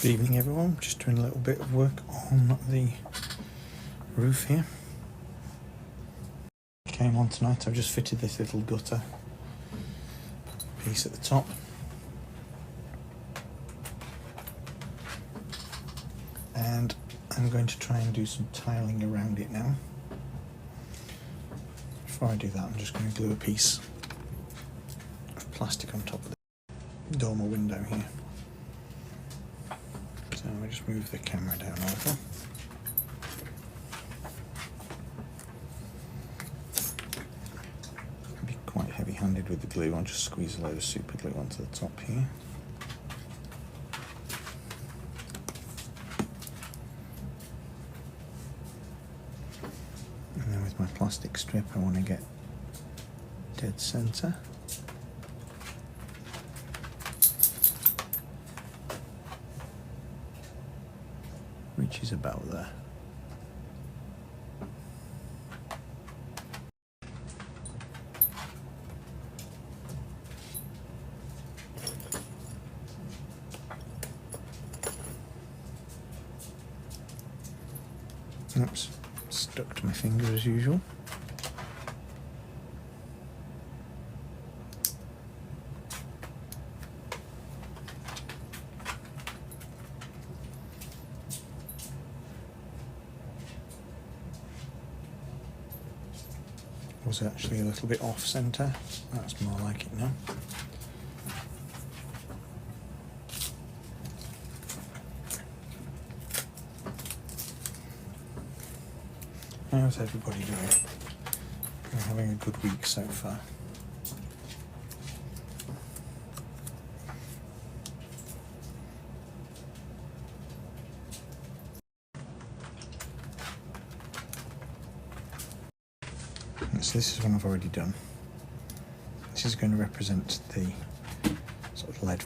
Good evening everyone, just doing a little bit of work on the roof here. Came on tonight, I've just fitted this little gutter piece at the top. And I'm going to try and do some tiling around it now. Before I do that, I'm just going to glue a piece of plastic on top of the dormer window here. So I'll just move the camera down a little. Be quite heavy-handed with the glue. I'll just squeeze a load of super glue onto the top here. And then with my plastic strip, I want to get dead center. Which is about there. Oops, stuck to my finger as usual. Was actually a little bit off centre. That's more like it now. How's everybody doing? We're having a good week so far. So this is one I've already done. This is going to represent the sort of lead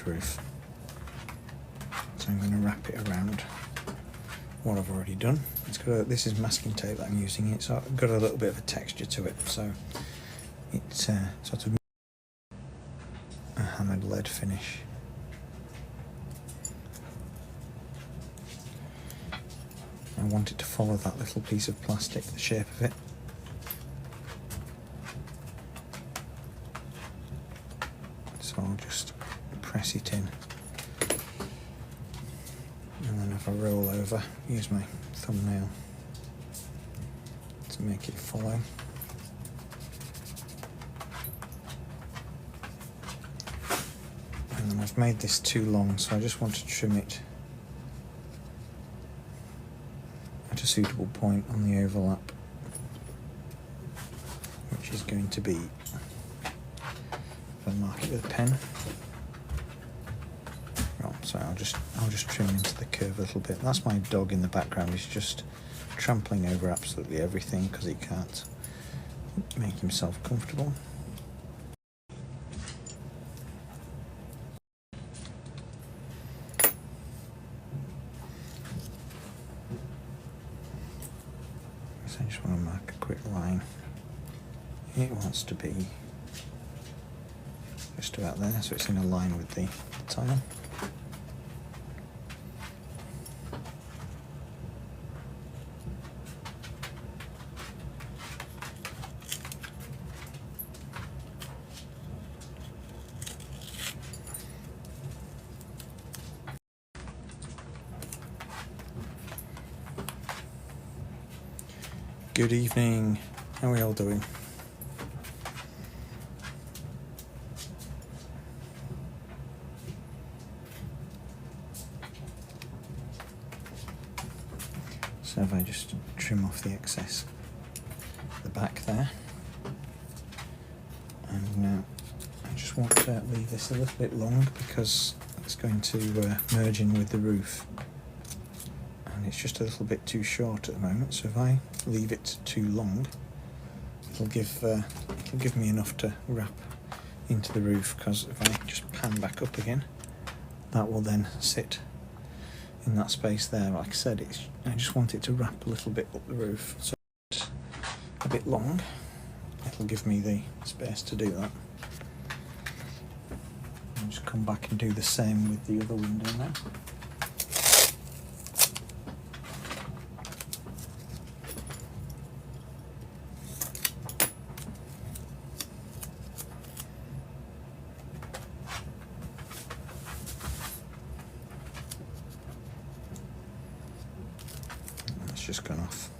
roof. So I'm going to wrap it around what I've already done. This is masking tape that I'm using. It's got a little bit of a texture to it, so it's sort of a hammered lead finish. I want it to follow that little piece of plastic, the shape of it. So I'll just press it in, and then if I roll over, use my thumbnail to make it follow. And then I've made this too long, so I just want to trim it at a suitable point on the overlap, which is going to be, if I mark it with a pen. Oh, sorry, I'll just trim into the curve a little bit. That's my dog in the background. He's just trampling over absolutely everything because he can't make himself comfortable. So I just want to mark a quick line. It wants to be just about there, so it's in a line with the tile. Good evening, how are we all doing? So if I just trim off the excess at the back there, and now I just want to leave this a little bit long because it's going to merge in with the roof. And it's just a little bit too short at the moment, so if I leave it too long, it'll give me enough to wrap into the roof, because if I just pan back up again, that will then sit in that space there. Like I said, I just want it to wrap a little bit up the roof, so it's a bit long. It'll give me the space to do that. just come back and do the same with the other window now. It's just gone off.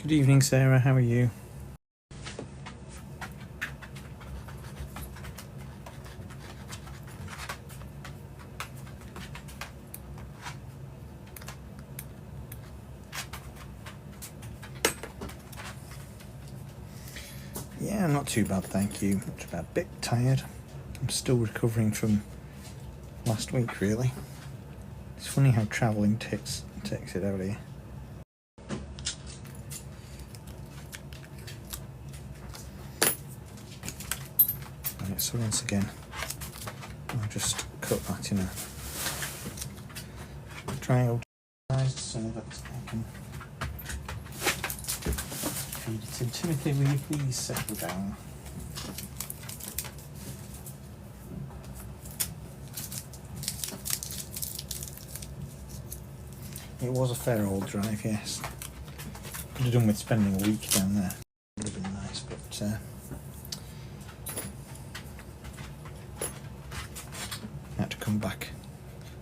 Good evening, Sarah. How are you? Yeah, not too bad, thank you. Not too bad. A bit tired. I'm still recovering from last week, really. It's funny how travelling takes it out of you. Right, so once again, I'll just cut that in a triangle so that I can feed it in. Timothy, will you please settle down? It was a fair old drive, yes. Could have done with spending a week down there. Would have been nice, but had to come back.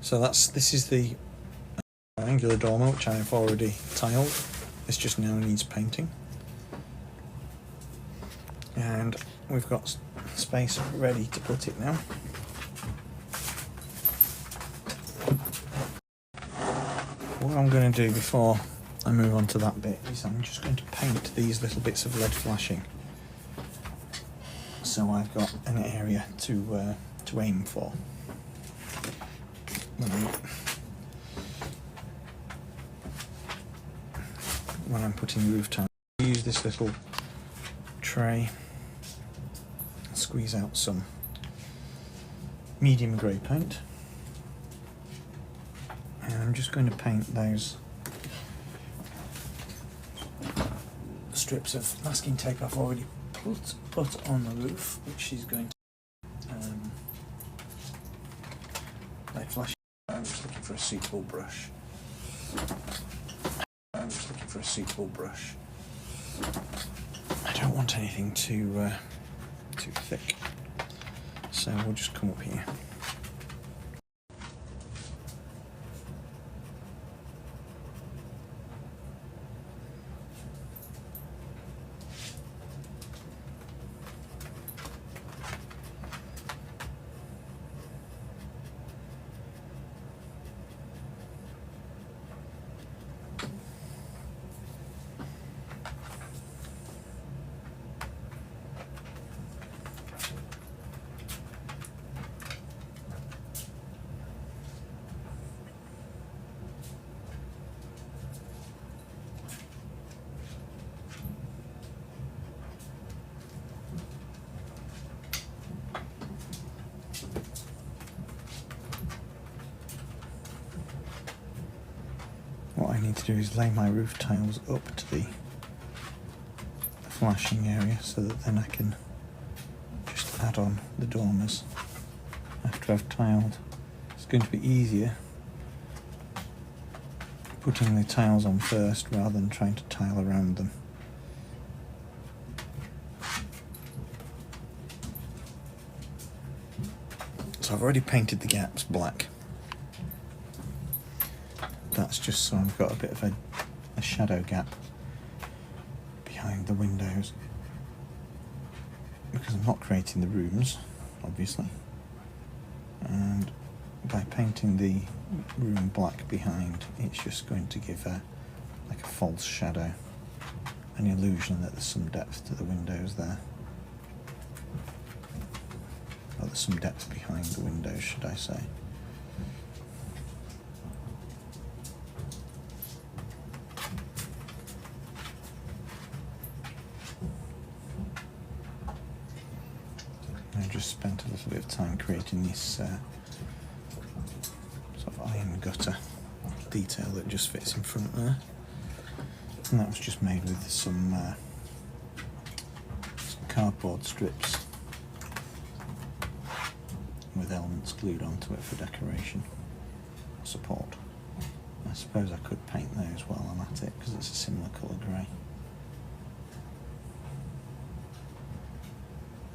So this is the angular dormer, which I've already tiled. This just now needs painting. And we've got space ready to put it now. What I'm going to do before I move on to that bit is I'm just going to paint these little bits of lead flashing, so I've got an area to aim for when I'm putting roof tile. Use this little tray, squeeze out some medium grey paint, and I'm just going to paint those strips of masking tape I've already put on the roof, which is going to lead flash. I'm just looking for a suitable brush. I don't want anything too thick, so we'll just come up here. What I need to do is lay my roof tiles up to the flashing area so that then I can just add on the dormers after I've tiled. It's going to be easier putting the tiles on first rather than trying to tile around them. So I've already painted the gaps black. that's just so I've got a bit of a shadow gap behind the windows, because I'm not creating the rooms, obviously, and by painting the room black behind, it's just going to give like a false shadow, an illusion that there's some depth to the windows there, or there's some depth behind the windows, should I say. I just spent a little bit of time creating this sort of iron gutter detail that just fits in front there, and that was just made with some cardboard strips with elements glued onto it for decoration support. I suppose I could paint those while I'm at it, because it's a similar colour grey.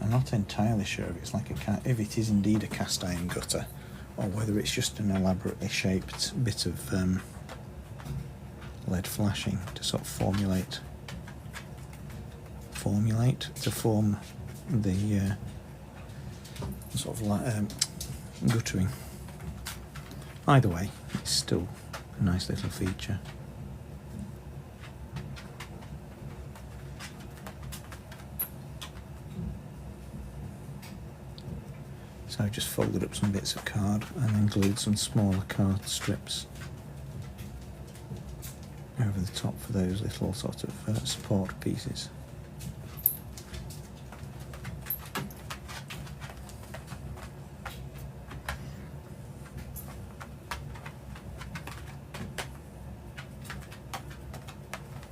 I'm not entirely sure if it's like if it is indeed a cast iron gutter, or whether it's just an elaborately shaped bit of lead flashing to sort of form the sort of guttering. Either way, it's still a nice little feature. So I just folded up some bits of card and then glued some smaller card strips over the top for those little sort of support pieces.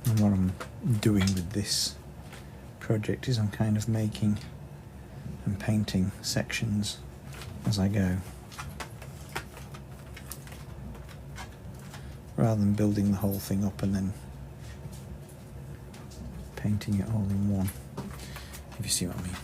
And what I'm doing with this project is I'm kind of making and painting sections as I go, rather than building the whole thing up and then painting it all in one, if you see what I mean.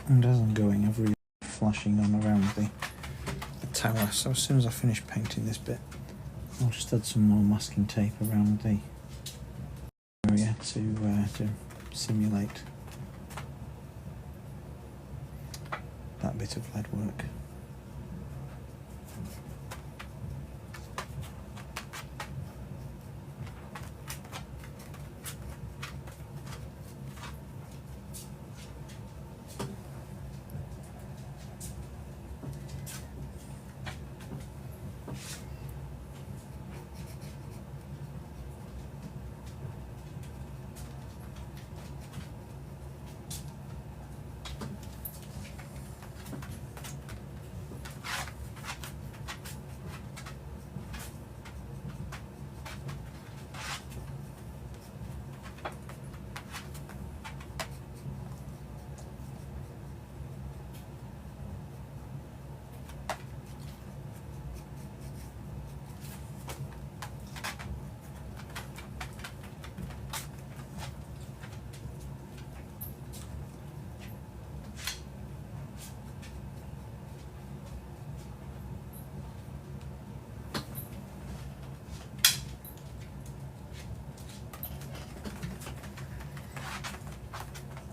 And as I'm going, I've really flashing on around the tower, so as soon as I finish painting this bit, I'll just add some more masking tape around the area to simulate that bit of lead work.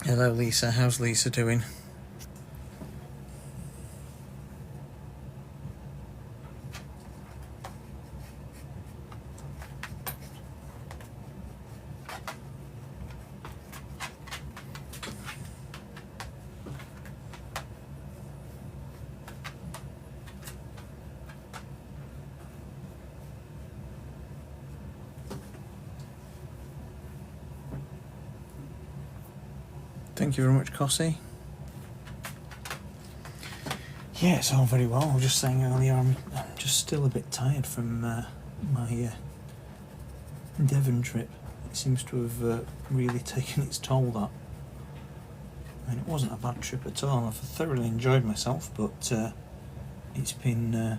Hello Lisa, how's Lisa doing? Thank you very much, Cossie. Yeah, it's all very well. I was just saying earlier, I'm just still a bit tired from my Devon trip. It seems to have really taken its toll, that. I mean, it wasn't a bad trip at all. I've thoroughly enjoyed myself, but it's been...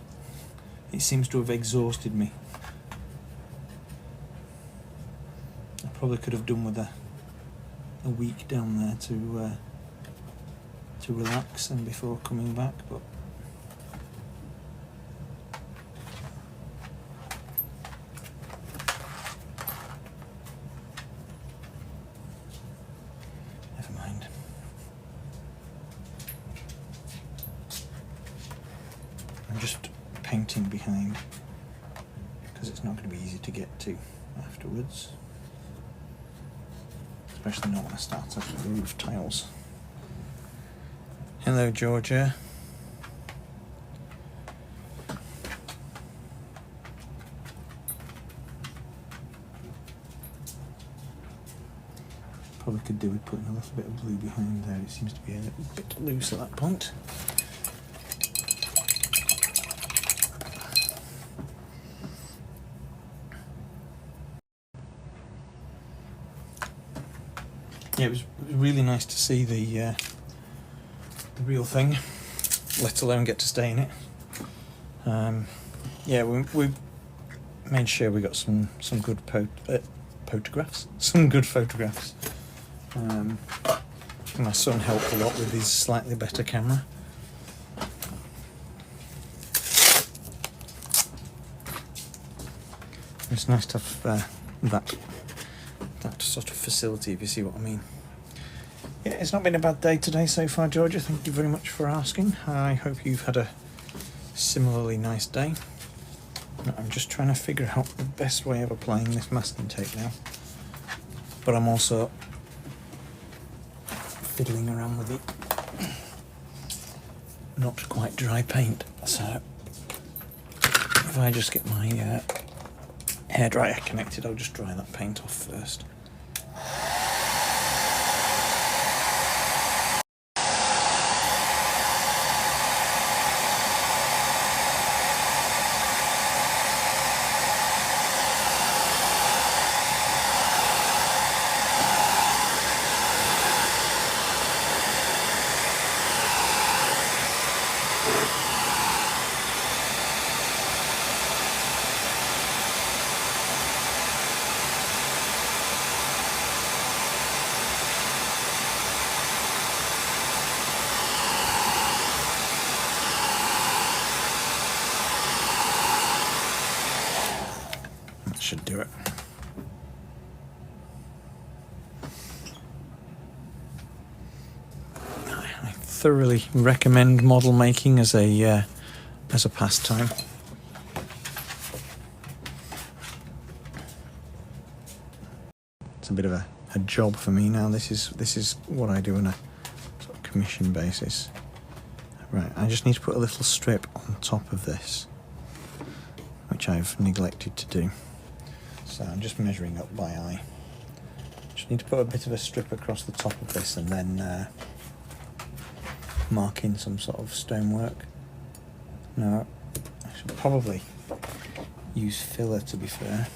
it seems to have exhausted me. I probably could have done with a week down there to relax and before coming back, but never mind. I'm just painting behind because it's not going to be easy to get to afterwards, especially not when I start off with the roof tiles. Hello, Georgia. Probably could do with putting a little bit of blue behind there. It seems to be a little bit loose at that point. Yeah, it was really nice to see the real thing, let alone get to stay in it. Yeah, we made sure we got some good photographs, some good photographs. My son helped a lot with his slightly better camera. It's nice to have that sort of facility, if you see what I mean. Yeah, it's not been a bad day today so far, Georgia. Thank you very much for asking. I hope you've had a similarly nice day. I'm just trying to figure out the best way of applying this masking tape now. But I'm also fiddling around with it. Not quite dry paint. So if I just get my hairdryer connected, I'll just dry that paint off first. Should do it. I thoroughly recommend model making as a pastime. It's a bit of a job for me now. This is what I do on a sort of commission basis. Right, I just need to put a little strip on top of this, which I've neglected to do. So I'm just measuring up by eye. Just need to put a bit of a strip across the top of this and then mark in some sort of stonework. No, I should probably use filler, to be fair.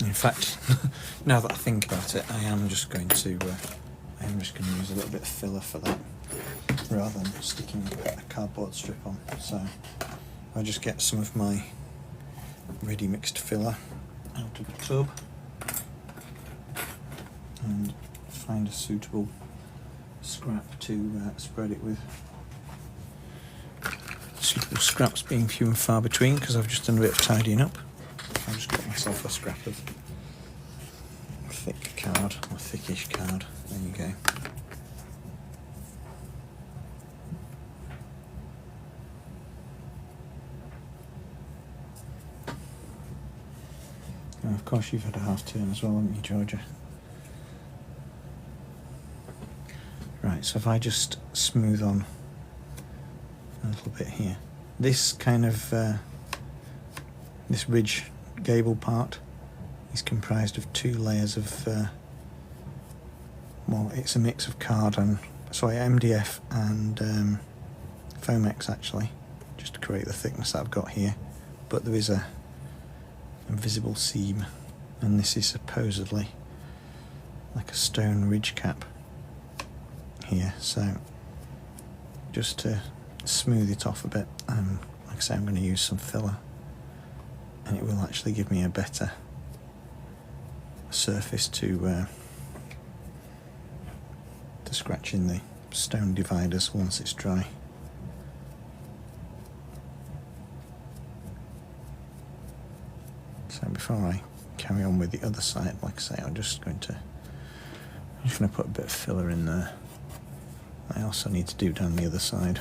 In fact, now that I think about it, I am just going to use a little bit of filler for that, rather than sticking a cardboard strip on. So I'll just get some of my ready mixed filler out of the tub and find a suitable scrap to spread it with. Suitable scraps being few and far between because I've just done a bit of tidying up. I'll just get myself a scrap of thick card, or thickish card. There you go. And of course you've had a half turn as well, haven't you, Georgia? Right, so if I just smooth on a little bit here. This kind of, this ridge gable part is comprised of two layers of well, it's a mix of MDF and Foamex actually, just to create the thickness that I've got here. But there is a visible seam, and this is supposedly like a stone ridge cap here, so just to smooth it off a bit, like I say, I'm going to use some filler, and it will actually give me a better surface to scratch in the stone dividers once it's dry. So before I carry on with the other side, like I say, I'm just going to put a bit of filler in there. I also need to do down the other side.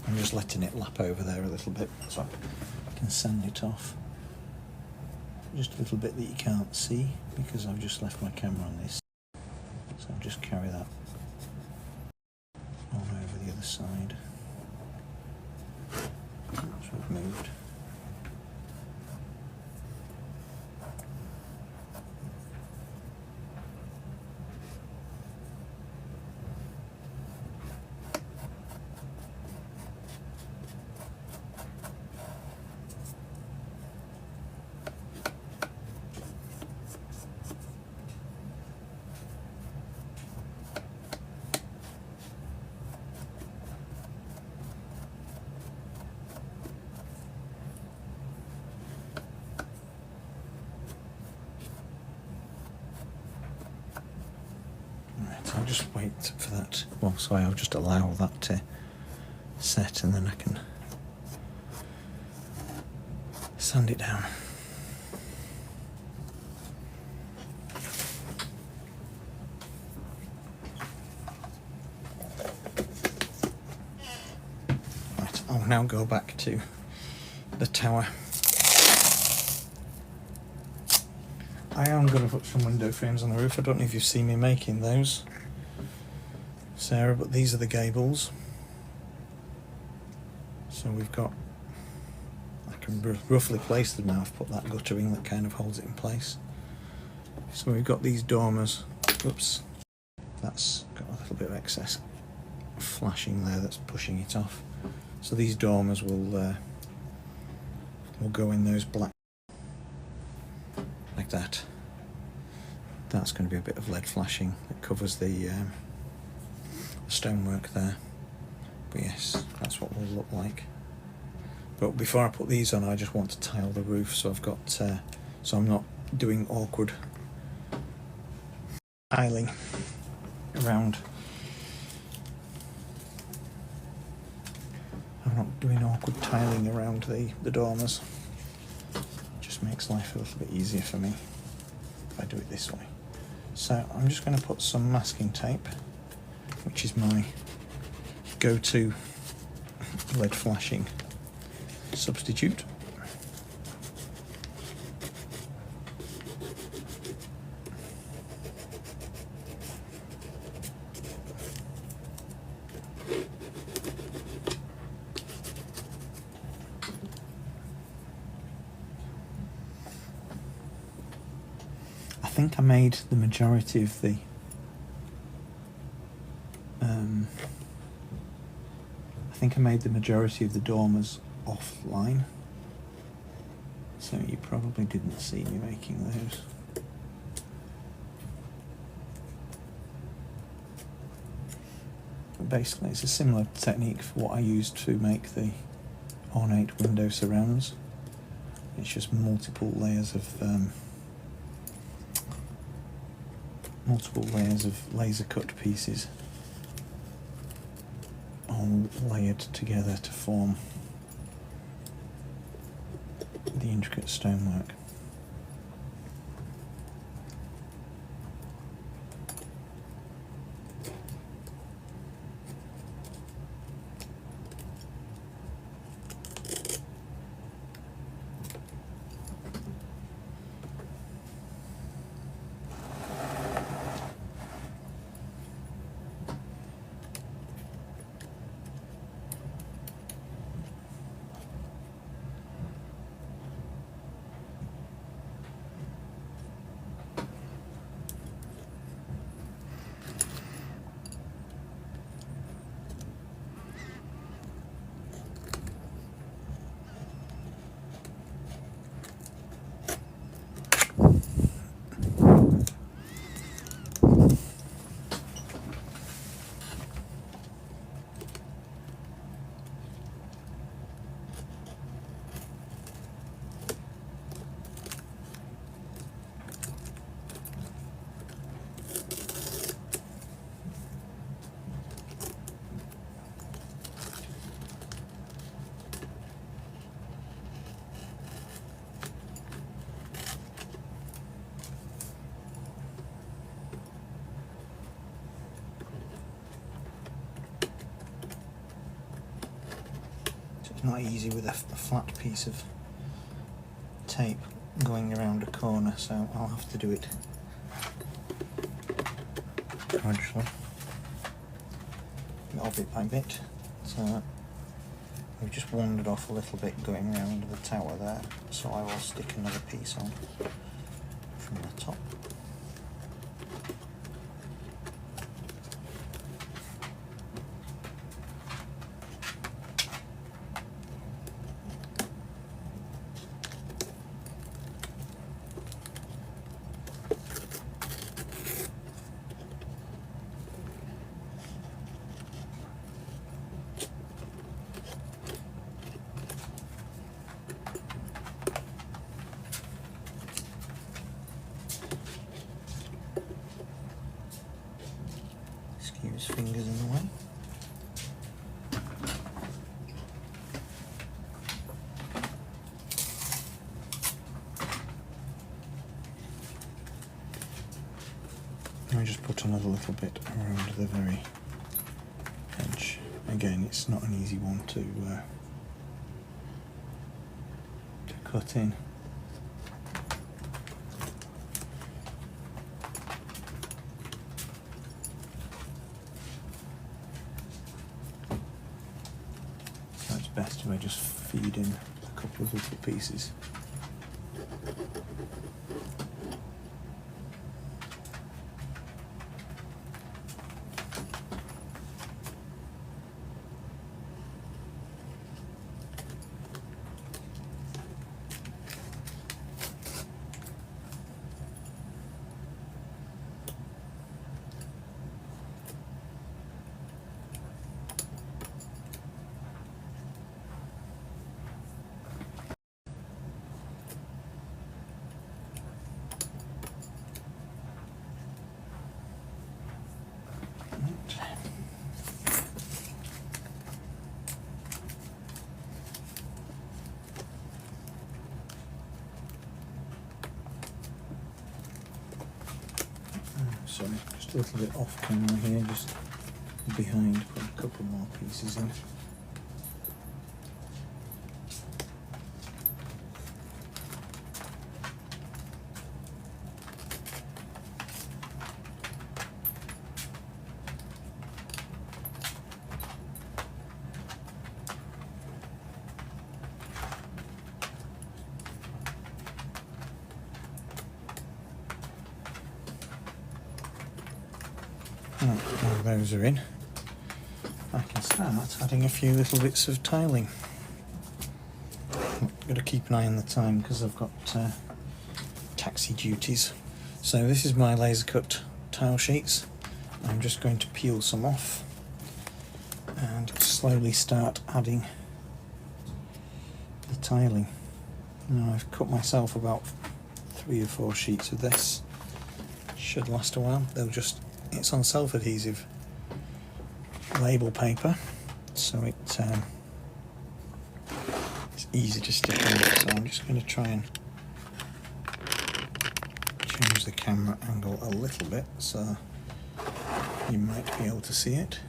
I'm just letting it lap over there a little bit so I can sand it off. Just a little bit that you can't see because I've just left my camera on this. So I'll just carry that on over the other side. So I've moved. I'll just wait for that. Well, sorry, I'll just allow that to set and then I can sand it down. Right, I'll now go back to the tower. I am going to put some window frames on the roof. I don't know if you've seen me making those, Sarah, but these are the gables. So we've got, I can roughly place them now. I've put that guttering that kind of holds it in place. So we've got these dormers. Oops, that's got a little bit of excess flashing there that's pushing it off. So these dormers will go in those black, like that. That's going to be a bit of lead flashing that covers the stonework there. But yes, that's what we'll look like. But before I put these on, I just want to tile the roof, so I've got so I'm not doing awkward tiling around. I'm not doing awkward tiling around the dormers. It just makes life a little bit easier for me if I do it this way. So I'm just going to put some masking tape, which is my go-to lead flashing substitute. I think I made the majority of the dormers offline, so you probably didn't see me making those. But basically it's a similar technique for what I used to make the ornate window surrounds. It's just multiple layers of laser cut pieces all layered together to form the intricate stonework. not easy with a flat piece of tape going around a corner, so I'll have to do it gradually, little bit by bit. So we've just wandered off a little bit going around the tower there, so I will stick another piece on from the top. Excuse fingers in the way. I just put another little bit around the very edge. Again, it's not an easy one to cut in. So it's best if I just feed in a couple of little pieces. Sorry, just a little bit off camera here, just behind, put a couple more pieces in. Right, now those are in, I can start adding a few little bits of tiling. Got to keep an eye on the time because I've got taxi duties. So this is my laser cut tile sheets. I'm just going to peel some off and slowly start adding the tiling. Now I've cut myself about 3 or 4 sheets of this. Should last a while. It's on self-adhesive label paper, so it's easy to stick on. So I'm just going to try and change the camera angle a little bit so you might be able to see it.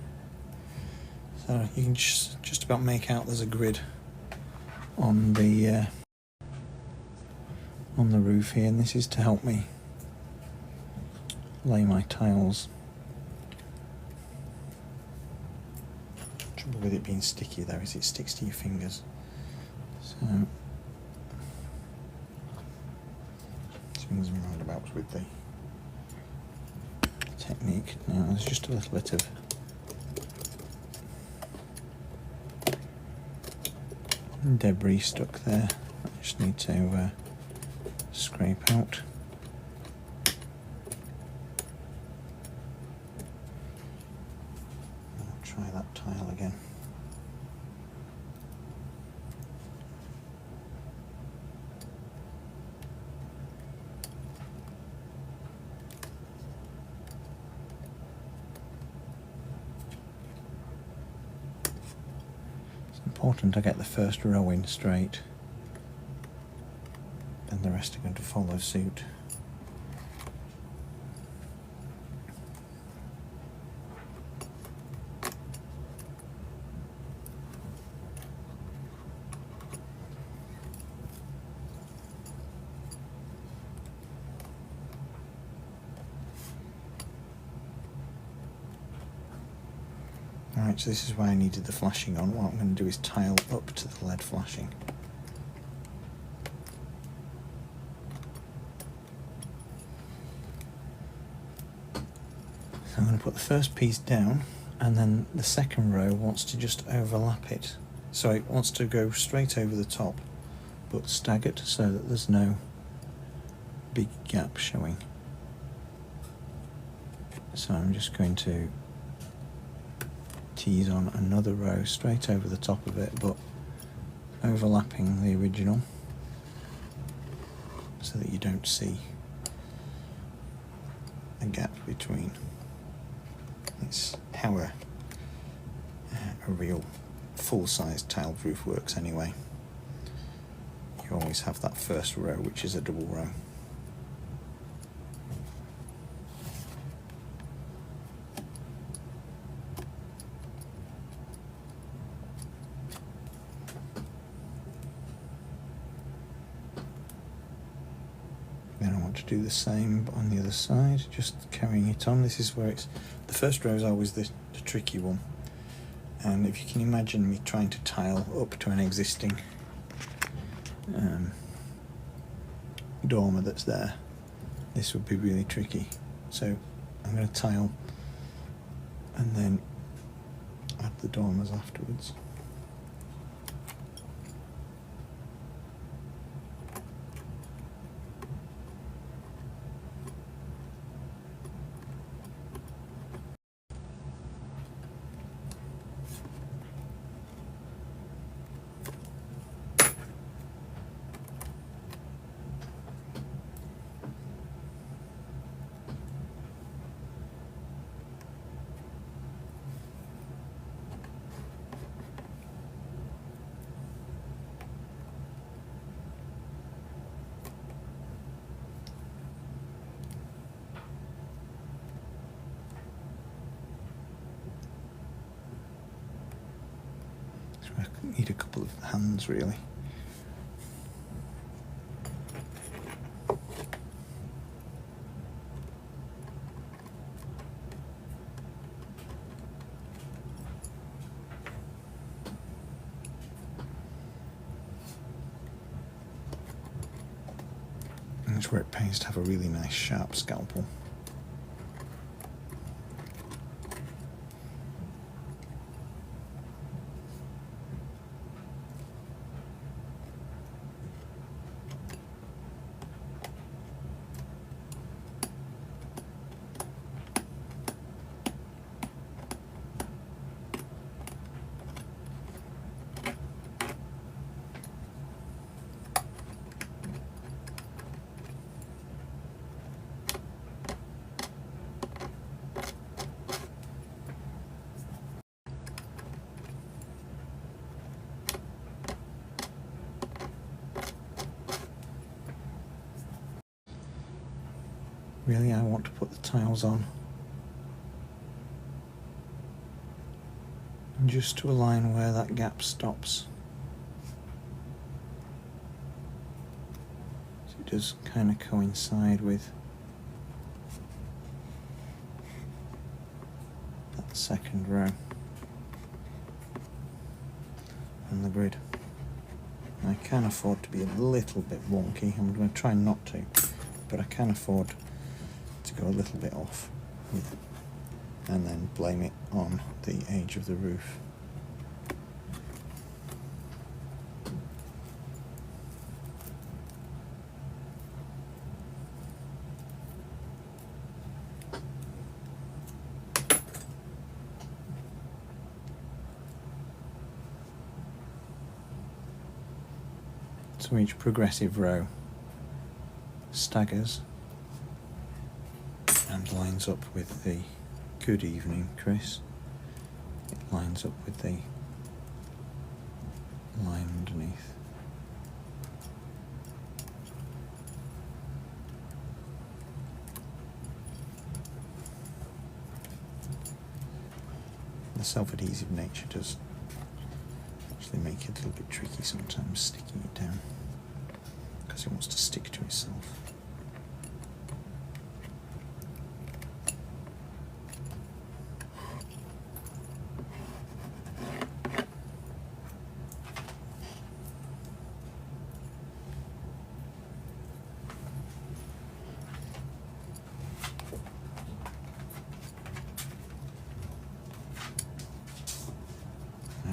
So you can just about make out there's a grid on the roof here, and this is to help me lay my tiles. Trouble with it being sticky though is it sticks to your fingers. So swings and roundabouts with the technique. Now there's just a little bit of debris stuck there. I just need to scrape out. Try that tile again. It's important I get the first row in straight, then the rest are going to follow suit. So this is why I needed the flashing on. What I'm going to do is tile up to the LED flashing. So I'm going to put the first piece down, and then the second row wants to just overlap it. So it wants to go straight over the top, but staggered so that there's no big gap showing. So I'm just going to tease on another row straight over the top of it, but overlapping the original so that you don't see a gap between. It's how a real full-size tiled roof works anyway. You always have that first row, which is a double row. Then I want to do the same on the other side, just carrying it on. This is where it's, the first row is always the tricky one. And if you can imagine me trying to tile up to an existing dormer that's there, this would be really tricky. So I'm going to tile and then add the dormers afterwards. I need a couple of hands really. And that's where it pays to have a really nice sharp scalpel. Really, I want to put the tiles on and just to align where that gap stops. So it does kind of coincide with that second row on the grid. I can afford to be a little bit wonky. I'm going to try not to, but I can afford to go a little bit off with, and then blame it on the age of the roof. So each progressive row staggers and lines up with the "Good evening, Chris." It lines up with the line underneath. The self-adhesive nature does actually make it a little bit tricky sometimes, sticking it down, because it wants to stick to itself.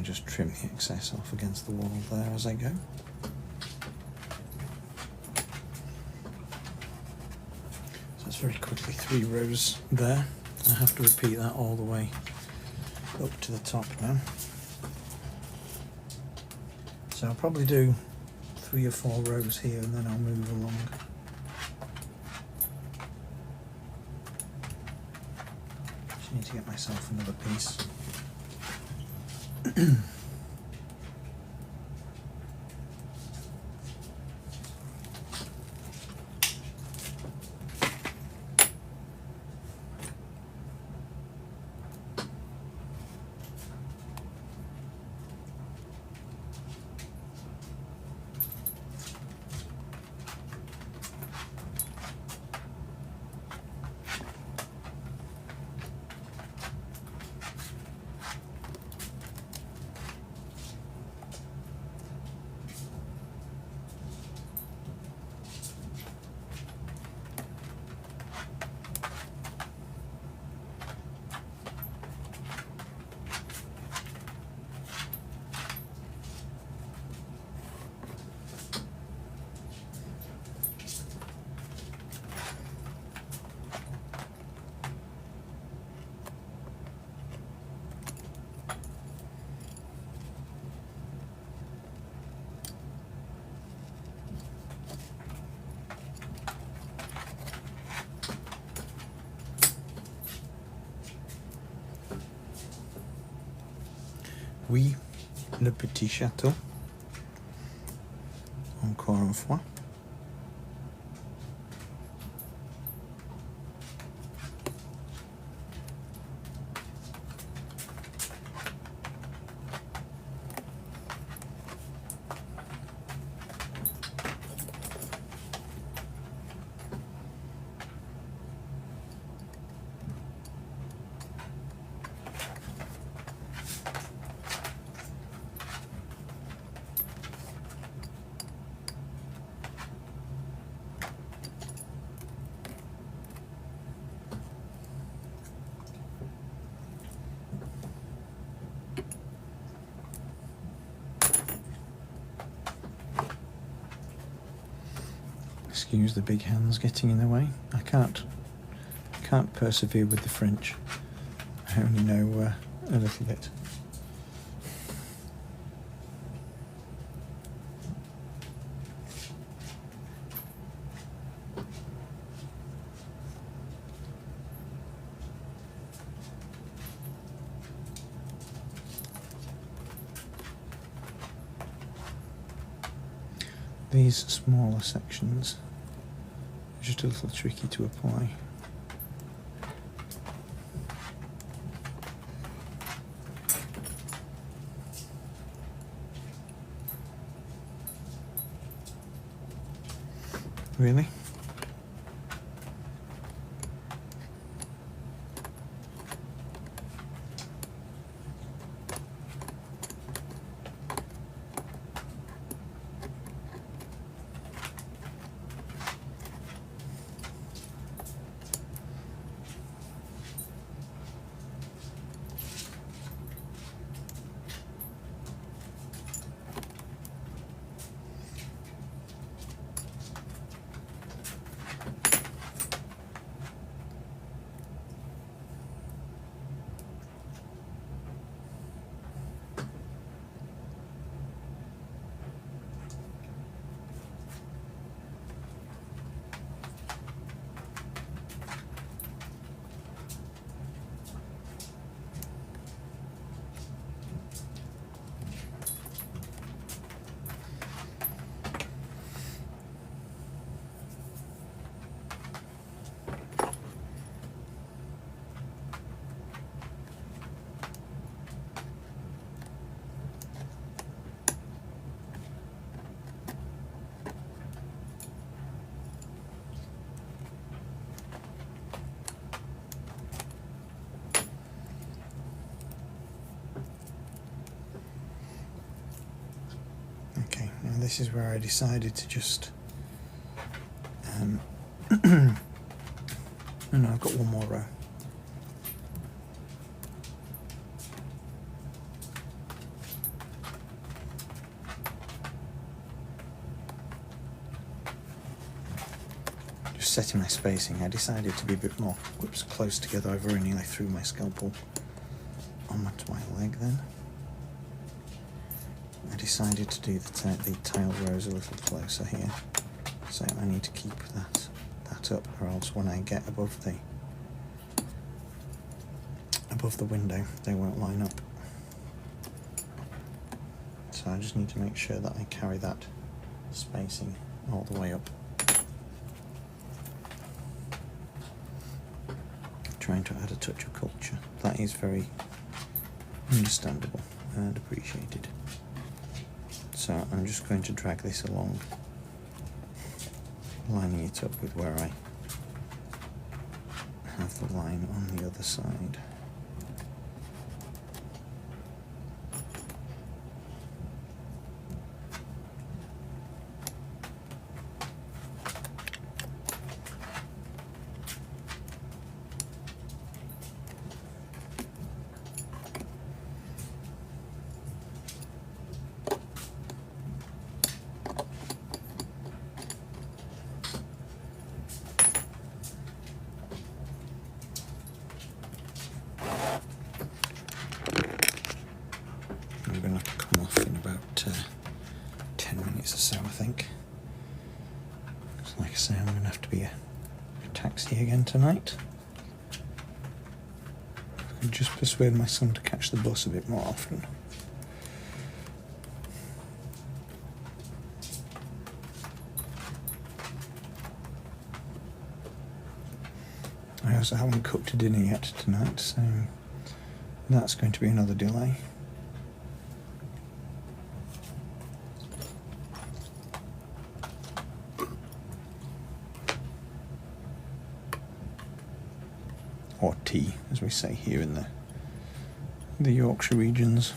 just trim the excess off against the wall there as I go. So that's very quickly 3 rows there. I have to repeat that all the way up to the top now. So I'll probably do 3 or 4 rows here and then I'll move along. Just need to get myself another piece. Oui, le petit château. Encore une fois. Excuse the big hands getting in the way. I can't persevere with the French. I only know a little bit. These smaller sections are just a little tricky to apply. Really? And this is where I decided to just no, I've got one more row. just setting my spacing, I decided to be a bit more close together. I very nearly threw my scalpel onto my leg then. I decided to do the tile rows a little closer here, so I need to keep that up, or else when I get above the window they won't line up. So I just need to make sure that I carry that spacing all the way up. Trying to add a touch of culture. That is very understandable and appreciated. So I'm just going to drag this along, lining it up with where I have the line on the other side. I'm going to come off in about 10 minutes or so, I think. Like I say, I'm going to have to be a taxi again tonight. I could just persuade my son to catch the bus a bit more often. I also haven't cooked a dinner yet tonight, so that's going to be another delay. Or tea, as we say here in the Yorkshire regions.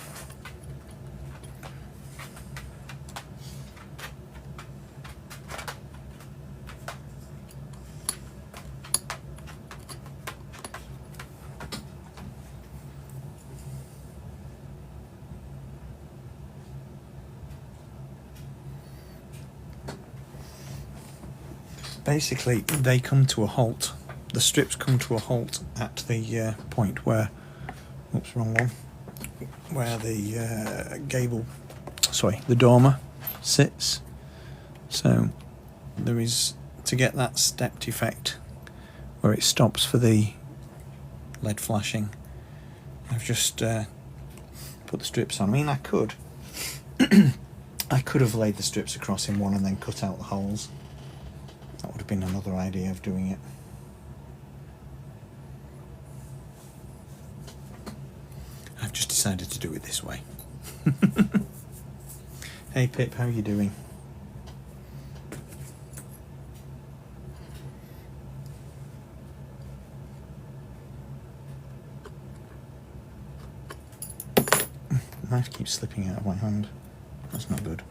Basically, they come to a halt. The strips come to a halt at the point where, oops, wrong one, where the the dormer sits. So there is, to get that stepped effect where it stops for the LED flashing, I've just put the strips on. I mean, I could have laid the strips across in one and then cut out the holes. That would have been another idea of doing it. I've just decided to do it this way. Hey Pip, how are you doing? The knife keeps slipping out of my hand. That's not good.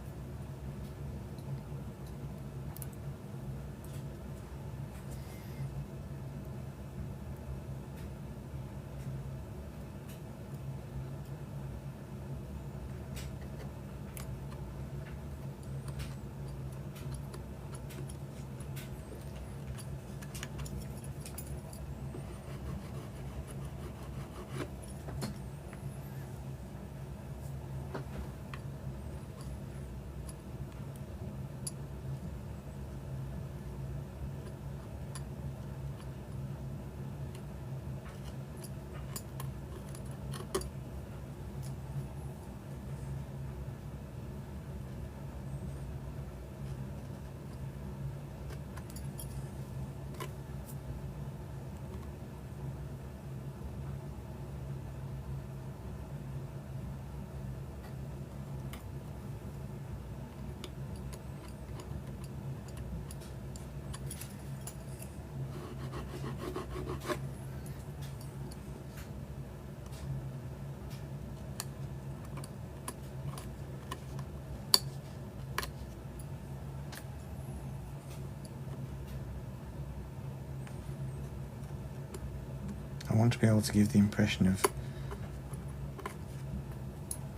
I want to be able to give the impression of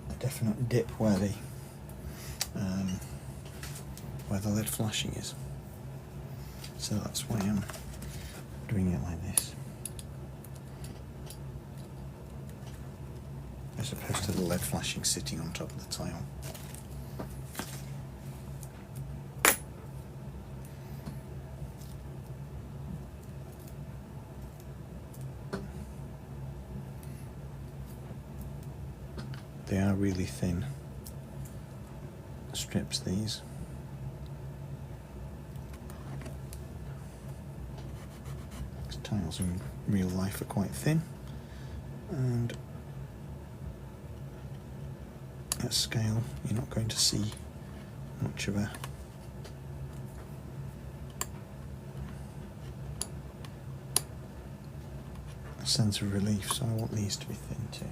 a definite dip where the LED flashing is. So that's why I'm doing it like this, as opposed to the LED flashing sitting on top of the tile. They are really thin strips, these. These tiles in real life are quite thin, and at scale you're not going to see much of a sense of relief, so I want these to be thin too.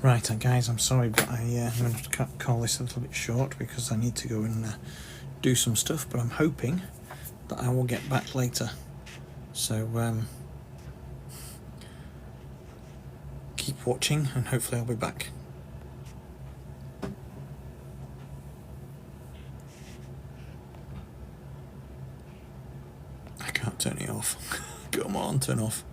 Right, guys, I'm sorry, but I'm going to call this a little bit short because I need to go and do some stuff, but I'm hoping that I will get back later. So keep watching and hopefully I'll be back. I can't turn it off. Come on, turn off.